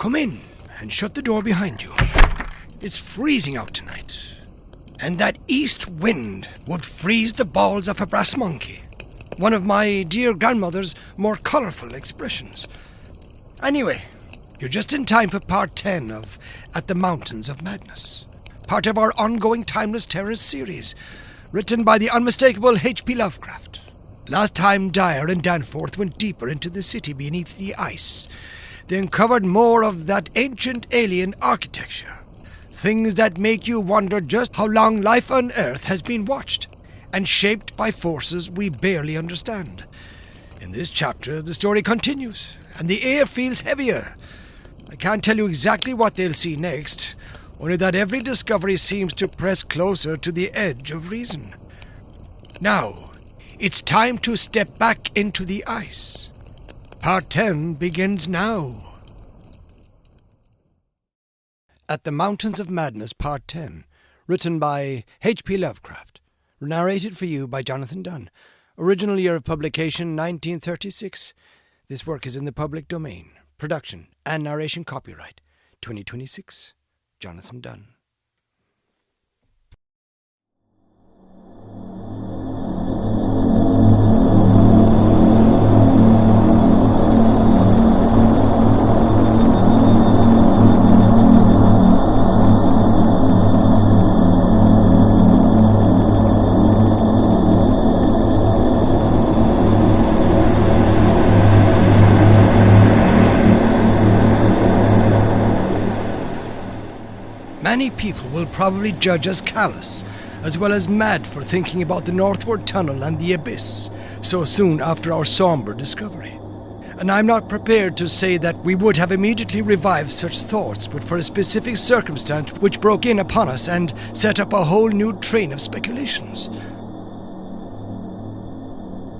Come in and shut the door behind you. It's freezing out tonight, and that east wind would freeze the balls of a brass monkey. One of my dear grandmother's more colourful expressions. Anyway, you're just in time for part 10 of At the Mountains of Madness, part of our ongoing Timeless Terrors series, written by the unmistakable H.P. Lovecraft. Last time Dyer and Danforth went deeper into the city beneath the ice, they uncovered more of that ancient alien architecture. Things that make you wonder just how long life on Earth has been watched and shaped by forces we barely understand. In this chapter, the story continues, and the air feels heavier. I can't tell you exactly what they'll see next, only that every discovery seems to press closer to the edge of reason. Now, it's time to step back into the ice. Part 10 begins now. At the Mountains of Madness, Part 10, written by H.P. Lovecraft, narrated for you by Jonathan Dunne. Original year of publication 1936. This work is in the public domain. Production and narration copyright 2026. Jonathan Dunne. Many people will probably judge us callous, as well as mad for thinking about the northward tunnel and the abyss so soon after our somber discovery. And I'm not prepared to say that we would have immediately revived such thoughts but for a specific circumstance which broke in upon us and set up a whole new train of speculations.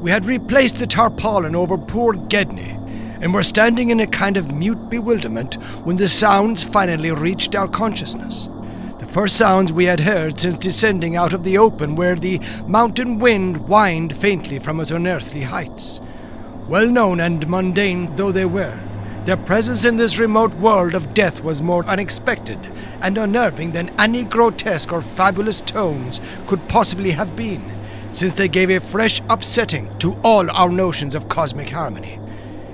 We had replaced the tarpaulin over poor Gedney, and were standing in a kind of mute bewilderment when the sounds finally reached our consciousness. The first sounds we had heard since descending out of the open where the mountain wind whined faintly from its unearthly heights. Well known and mundane though they were, their presence in this remote world of death was more unexpected and unnerving than any grotesque or fabulous tones could possibly have been, since they gave a fresh upsetting to all our notions of cosmic harmony.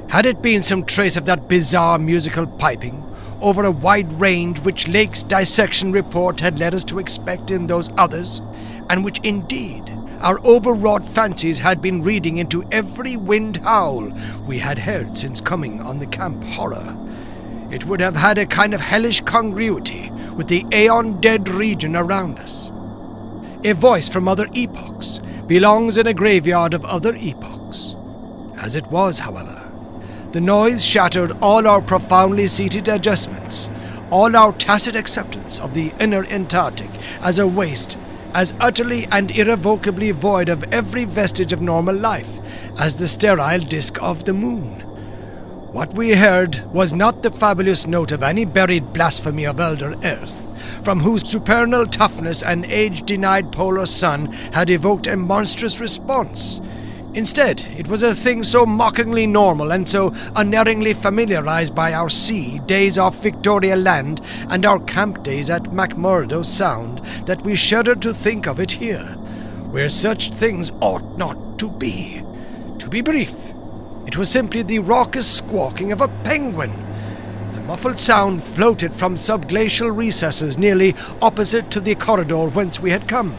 Had it been some trace of that bizarre musical piping over a wide range which Lake's dissection report had led us to expect in those others, and which indeed our overwrought fancies had been reading into every wind howl we had heard since coming on the camp horror, it would have had a kind of hellish congruity with the aeon-dead region around us. A voice from other epochs belongs in a graveyard of other epochs. As it was, however, the noise shattered all our profoundly seated adjustments, all our tacit acceptance of the inner Antarctic as a waste, as utterly and irrevocably void of every vestige of normal life as the sterile disk of the moon. What we heard was not the fabulous note of any buried blasphemy of elder Earth, from whose supernal toughness an age-denied polar sun had evoked a monstrous response. Instead, it was a thing so mockingly normal and so unerringly familiarized by our sea days off Victoria Land and our camp days at McMurdo Sound that we shuddered to think of it here, where such things ought not to be. To be brief, it was simply the raucous squawking of a penguin. The muffled sound floated from subglacial recesses nearly opposite to the corridor whence we had come,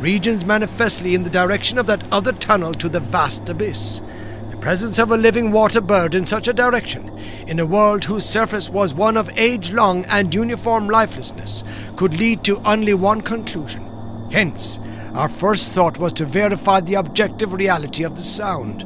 regions manifestly in the direction of that other tunnel to the vast abyss. The presence of a living water bird in such a direction, in a world whose surface was one of age-long and uniform lifelessness, could lead to only one conclusion. Hence, our first thought was to verify the objective reality of the sound.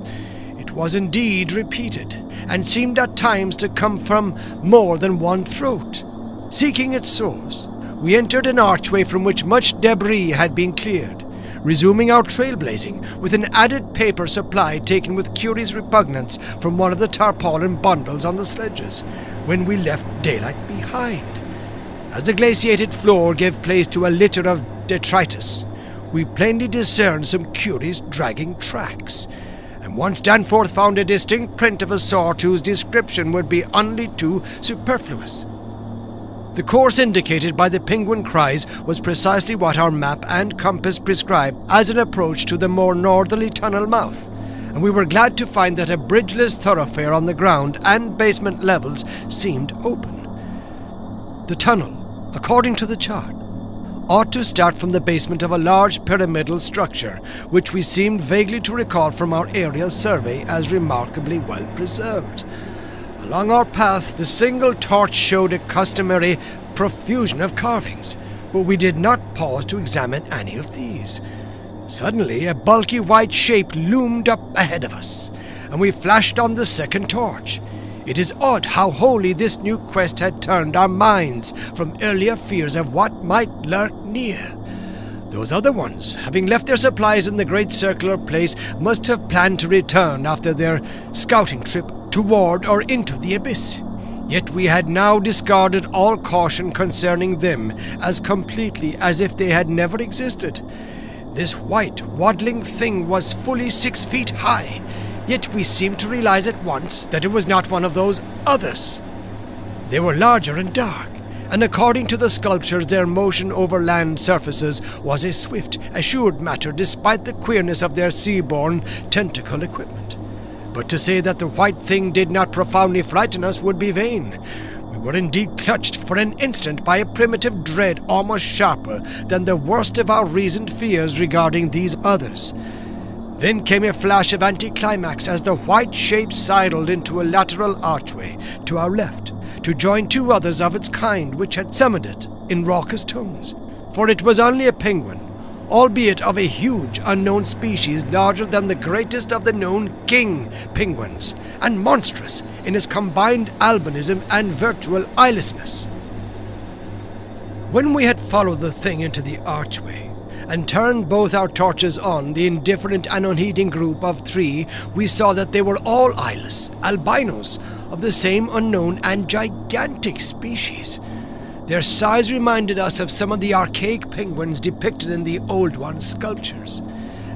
It was indeed repeated, and seemed at times to come from more than one throat. Seeking its source, we entered an archway from which much debris had been cleared, resuming our trailblazing with an added paper supply taken with curious repugnance from one of the tarpaulin bundles on the sledges, when we left daylight behind. As the glaciated floor gave place to a litter of detritus, we plainly discerned some curious dragging tracks, and once Danforth found a distinct print of a sword whose description would be only too superfluous. The course indicated by the penguin cries was precisely what our map and compass prescribed as an approach to the more northerly tunnel mouth, and we were glad to find that a bridgeless thoroughfare on the ground and basement levels seemed open. The tunnel, according to the chart, ought to start from the basement of a large pyramidal structure, which we seemed vaguely to recall from our aerial survey as remarkably well preserved. Along our path, the single torch showed a customary profusion of carvings, but we did not pause to examine any of these. Suddenly, a bulky white shape loomed up ahead of us, and we flashed on the second torch. It is odd how wholly this new quest had turned our minds from earlier fears of what might lurk near. Those other ones, having left their supplies in the great circular place, must have planned to return after their scouting trip toward or into the abyss. Yet we had now discarded all caution concerning them as completely as if they had never existed. This white, waddling thing was fully 6 feet high, yet we seemed to realize at once that it was not one of those others. They were larger and dark, and according to the sculptures their motion over land surfaces was a swift, assured matter despite the queerness of their sea-borne tentacle equipment. But to say that the white thing did not profoundly frighten us would be vain. We were indeed clutched for an instant by a primitive dread almost sharper than the worst of our reasoned fears regarding these others. Then came a flash of anticlimax as the white shape sidled into a lateral archway to our left, to join 2 others of its kind which had summoned it in raucous tones. For it was only a penguin, albeit of a huge unknown species larger than the greatest of the known king penguins, and monstrous in its combined albinism and virtual eyelessness. When we had followed the thing into the archway, and turned both our torches on the indifferent and unheeding group of 3, we saw that they were all eyeless, albinos, of the same unknown and gigantic species. Their size reminded us of some of the archaic penguins depicted in the Old One's sculptures,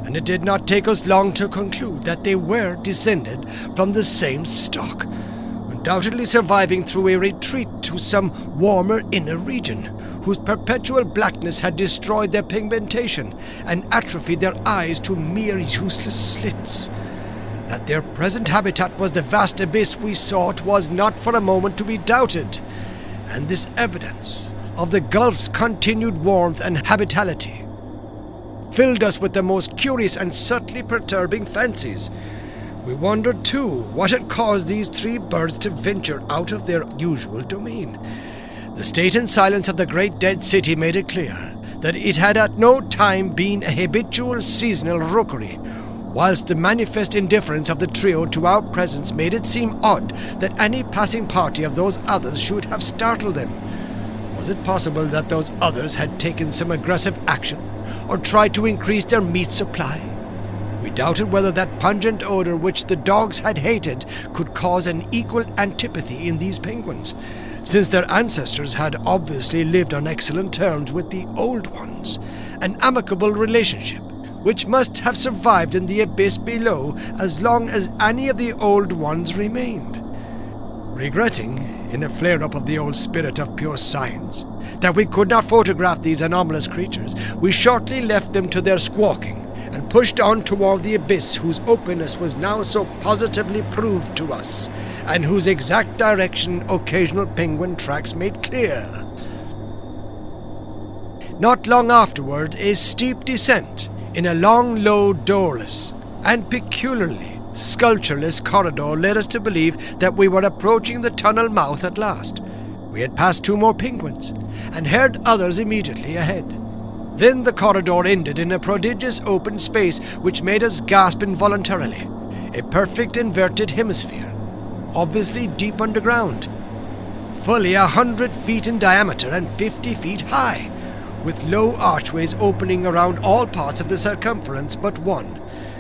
and it did not take us long to conclude that they were descended from the same stock, undoubtedly surviving through a retreat to some warmer inner region, whose perpetual blackness had destroyed their pigmentation and atrophied their eyes to mere useless slits. That their present habitat was the vast abyss we sought was not for a moment to be doubted, and this evidence of the gulf's continued warmth and habitability filled us with the most curious and subtly perturbing fancies. We wondered, too, what had caused these 3 birds to venture out of their usual domain. The state and silence of the great dead city made it clear that it had at no time been a habitual seasonal rookery, whilst the manifest indifference of the trio to our presence made it seem odd that any passing party of those others should have startled them. Was it possible that those others had taken some aggressive action, or tried to increase their meat supply? We doubted whether that pungent odor which the dogs had hated could cause an equal antipathy in these penguins, since their ancestors had obviously lived on excellent terms with the Old Ones, an amicable relationship which must have survived in the abyss below as long as any of the Old Ones remained. Regretting, in a flare-up of the old spirit of pure science, that we could not photograph these anomalous creatures, we shortly left them to their squawking and pushed on toward the abyss whose openness was now so positively proved to us, and whose exact direction occasional penguin tracks made clear. Not long afterward, a steep descent in a long, low, doorless, and peculiarly sculptureless corridor led us to believe that we were approaching the tunnel mouth at last. We had passed 2 more penguins, and heard others immediately ahead. Then the corridor ended in a prodigious open space which made us gasp involuntarily. A perfect inverted hemisphere, obviously deep underground, fully 100 feet in diameter and 50 feet high, with low archways opening around all parts of the circumference but one,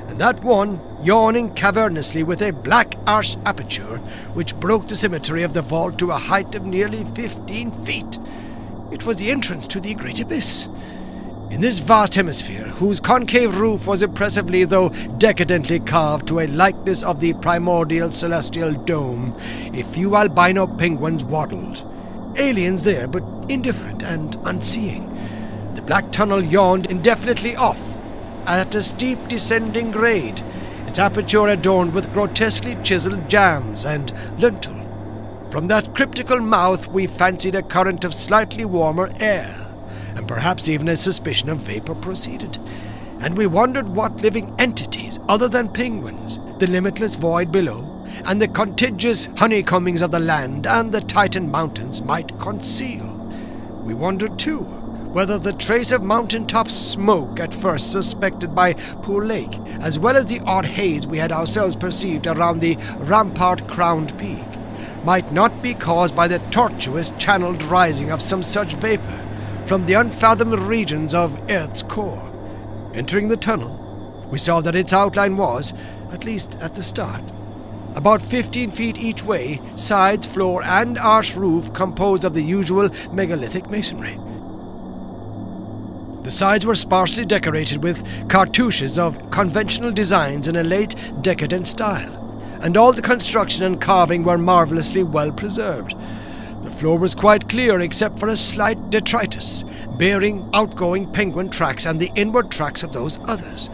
and that one yawning cavernously with a black arched aperture which broke the symmetry of the vault to a height of nearly 15 feet. It was the entrance to the great abyss. In this vast hemisphere, whose concave roof was impressively though decadently carved to a likeness of the primordial celestial dome, a few albino penguins waddled. Aliens there, but indifferent and unseeing. The black tunnel yawned indefinitely off, at a steep descending grade, its aperture adorned with grotesquely chiseled jambs and lintel. From that cryptical mouth we fancied a current of slightly warmer air, and perhaps even a suspicion of vapor proceeded, and we wondered what living entities, other than penguins, the limitless void below, and the contiguous honeycombings of the land and the Titan mountains might conceal. We wondered, too, whether the trace of mountain-top smoke at first suspected by Poor Lake, as well as the odd haze we had ourselves perceived around the rampart-crowned peak, might not be caused by the tortuous channeled rising of some such vapor from the unfathomed regions of Earth's core. Entering the tunnel, we saw that its outline was, at least at the start, about 15 feet each way, sides, floor, and arched roof composed of the usual megalithic masonry. The sides were sparsely decorated with cartouches of conventional designs in a late decadent style, and all the construction and carving were marvellously well preserved. The floor was quite clear except for a slight detritus, bearing outgoing penguin tracks and the inward tracks of those others.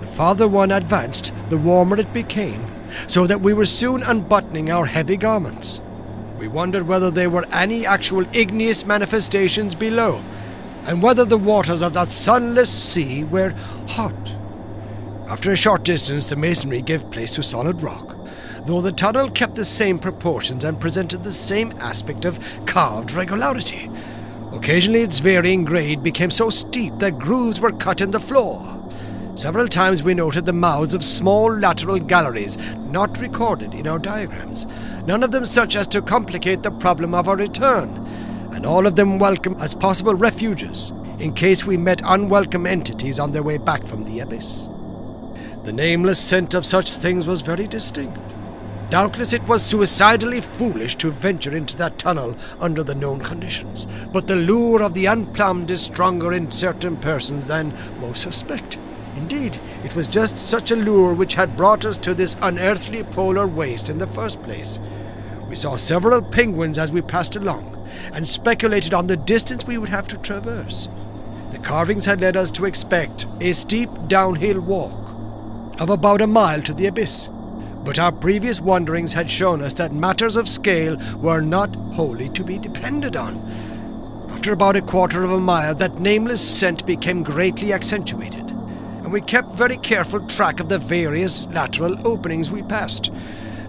The farther one advanced, the warmer it became, so that we were soon unbuttoning our heavy garments. We wondered whether there were any actual igneous manifestations below, and whether the waters of that sunless sea were hot. After a short distance, the masonry gave place to solid rock, though the tunnel kept the same proportions and presented the same aspect of carved regularity. Occasionally its varying grade became so steep that grooves were cut in the floor. Several times we noted the mouths of small lateral galleries not recorded in our diagrams, none of them such as to complicate the problem of our return, and all of them welcome as possible refuges in case we met unwelcome entities on their way back from the abyss. The nameless scent of such things was very distinct. Doubtless it was suicidally foolish to venture into that tunnel under the known conditions, but the lure of the unplumbed is stronger in certain persons than most suspect. Indeed, it was just such a lure which had brought us to this unearthly polar waste in the first place. We saw several penguins as we passed along, and speculated on the distance we would have to traverse. The carvings had led us to expect a steep downhill walk of about a mile to the abyss, but our previous wanderings had shown us that matters of scale were not wholly to be depended on. After about a quarter of a mile, that nameless scent became greatly accentuated, and we kept very careful track of the various lateral openings we passed.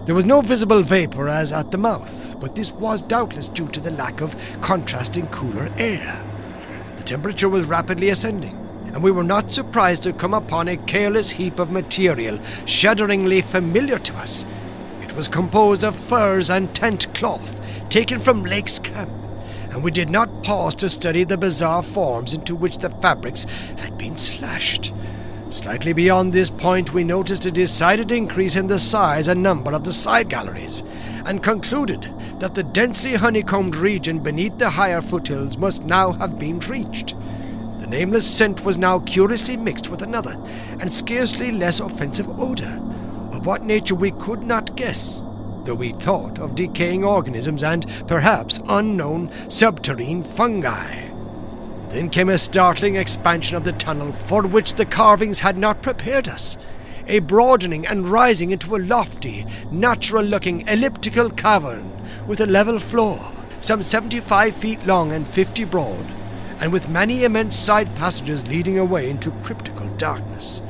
There was no visible vapor as at the mouth, but this was doubtless due to the lack of contrasting cooler air. The temperature was rapidly ascending, and we were not surprised to come upon a careless heap of material shudderingly familiar to us. It was composed of furs and tent cloth taken from Lake's camp, and we did not pause to study the bizarre forms into which the fabrics had been slashed. Slightly beyond this point we noticed a decided increase in the size and number of the side galleries, and concluded that the densely honeycombed region beneath the higher foothills must now have been reached. The nameless scent was now curiously mixed with another, and scarcely less offensive odour, of what nature we could not guess, though we thought of decaying organisms and, perhaps, unknown subterrane fungi. Then came a startling expansion of the tunnel for which the carvings had not prepared us, a broadening and rising into a lofty, natural-looking elliptical cavern with a level floor, some 75 feet long and 50 broad, and with many immense side passages leading away into cryptical darkness.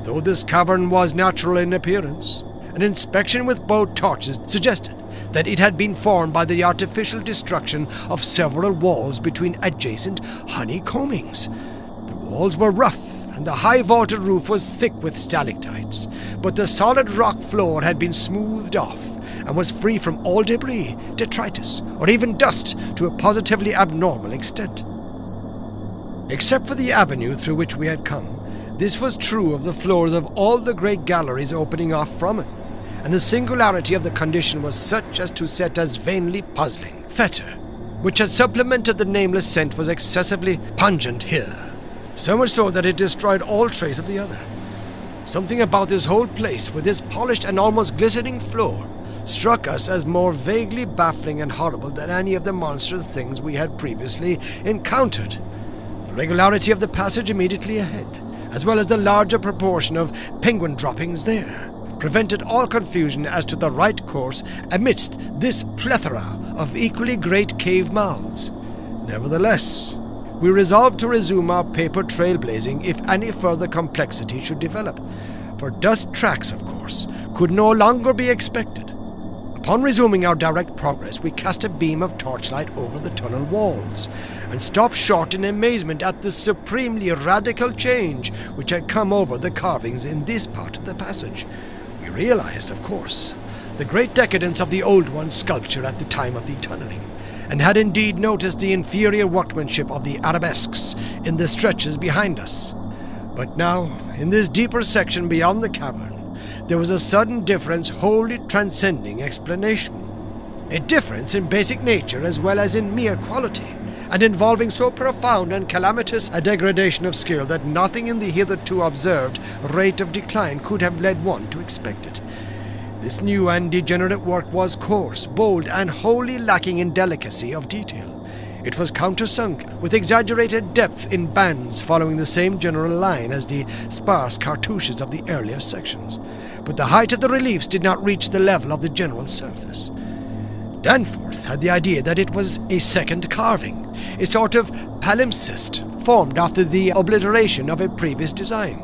Though this cavern was natural in appearance, an inspection with both torches suggested that it had been formed by the artificial destruction of several walls between adjacent honeycombings. The walls were rough, and the high vaulted roof was thick with stalactites, but the solid rock floor had been smoothed off, and was free from all debris, detritus, or even dust to a positively abnormal extent. Except for the avenue through which we had come, this was true of the floors of all the great galleries opening off from it, and the singularity of the condition was such as to set us vainly puzzling. Fetor, which had supplemented the nameless scent, was excessively pungent here. So much so that it destroyed all trace of the other. Something about this whole place, with its polished and almost glistening floor, struck us as more vaguely baffling and horrible than any of the monstrous things we had previously encountered. The regularity of the passage immediately ahead, as well as the larger proportion of penguin droppings there, prevented all confusion as to the right course amidst this plethora of equally great cave mouths. Nevertheless, we resolved to resume our paper trailblazing if any further complexity should develop, for dust tracks, of course, could no longer be expected. Upon resuming our direct progress, we cast a beam of torchlight over the tunnel walls, and stopped short in amazement at the supremely radical change which had come over the carvings in this part of the passage. We realized, of course, the great decadence of the old one's sculpture at the time of the tunneling, and had indeed noticed the inferior workmanship of the arabesques in the stretches behind us. But now, in this deeper section beyond the cavern, there was a sudden difference wholly transcending explanation. A difference in basic nature as well as in mere quality, and involving so profound and calamitous a degradation of skill that nothing in the hitherto observed rate of decline could have led one to expect it. This new and degenerate work was coarse, bold, and wholly lacking in delicacy of detail. It was countersunk with exaggerated depth in bands following the same general line as the sparse cartouches of the earlier sections, but the height of the reliefs did not reach the level of the general surface. Danforth had the idea that it was a second carving, a sort of palimpsest formed after the obliteration of a previous design.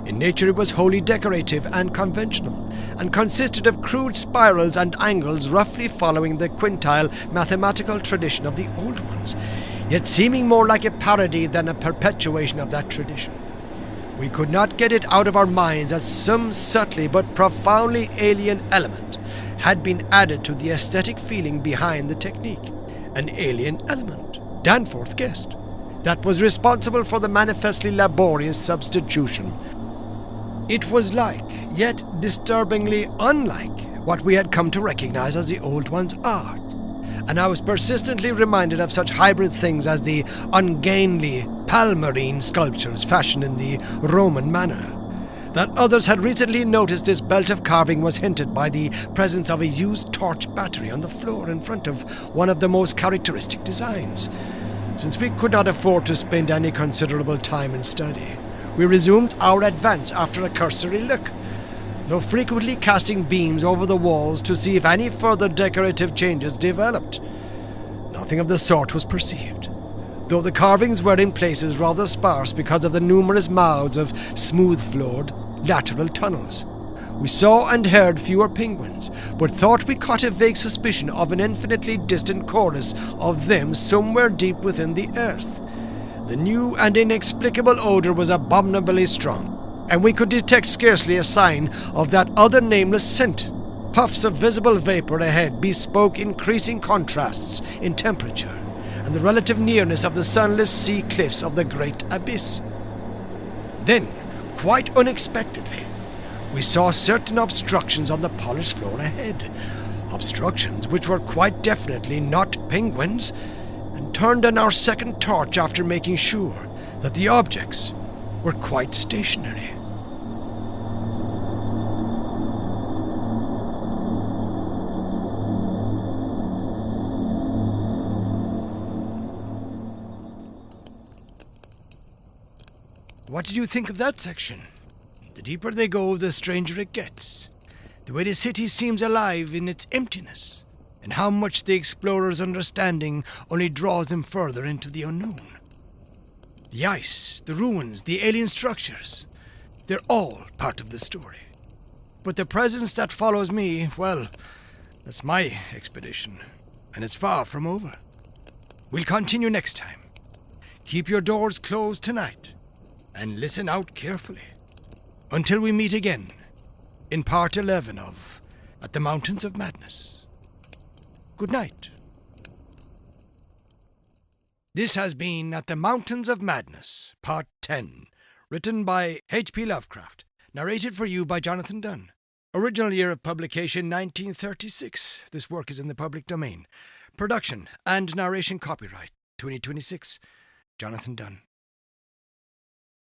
In nature it was wholly decorative and conventional, and consisted of crude spirals and angles roughly following the quintile mathematical tradition of the old ones, yet seeming more like a parody than a perpetuation of that tradition. We could not get it out of our minds that some subtly but profoundly alien element had been added to the aesthetic feeling behind the technique. An alien element, Danforth guessed, that was responsible for the manifestly laborious substitution. It was like, yet disturbingly unlike, what we had come to recognize as the old one's art, and I was persistently reminded of such hybrid things as the ungainly palmyrene sculptures fashioned in the Roman manner. That others had recently noticed this belt of carving was hinted by the presence of a used torch battery on the floor in front of one of the most characteristic designs. Since we could not afford to spend any considerable time in study, we resumed our advance after a cursory look, though frequently casting beams over the walls to see if any further decorative changes developed. Nothing of the sort was perceived, though the carvings were in places rather sparse because of the numerous mouths of smooth-floored lateral tunnels. We saw and heard fewer penguins, but thought we caught a vague suspicion of an infinitely distant chorus of them somewhere deep within the earth. The new and inexplicable odor was abominably strong, and we could detect scarcely a sign of that other nameless scent. Puffs of visible vapor ahead bespoke increasing contrasts in temperature, and the relative nearness of the sunless sea cliffs of the great abyss. Then, quite unexpectedly, we saw certain obstructions on the polished floor ahead, obstructions which were quite definitely not penguins, and turned on our second torch after making sure that the objects were quite stationary. What did you think of that section? The deeper they go, the stranger it gets. The way the city seems alive in its emptiness, and how much the explorer's understanding only draws them further into the unknown. The ice, the ruins, the alien structures, they're all part of the story. But the presence that follows me, well, that's my expedition, and it's far from over. We'll continue next time. Keep your doors closed tonight, and listen out carefully. Until we meet again, in part 11 of At the Mountains of Madness. Good night. This has been At the Mountains of Madness, Part 10, written by H.P. Lovecraft, narrated for you by Jonathan Dunne. Original year of publication 1936. This work is in the public domain. Production and narration copyright 2026, Jonathan Dunne.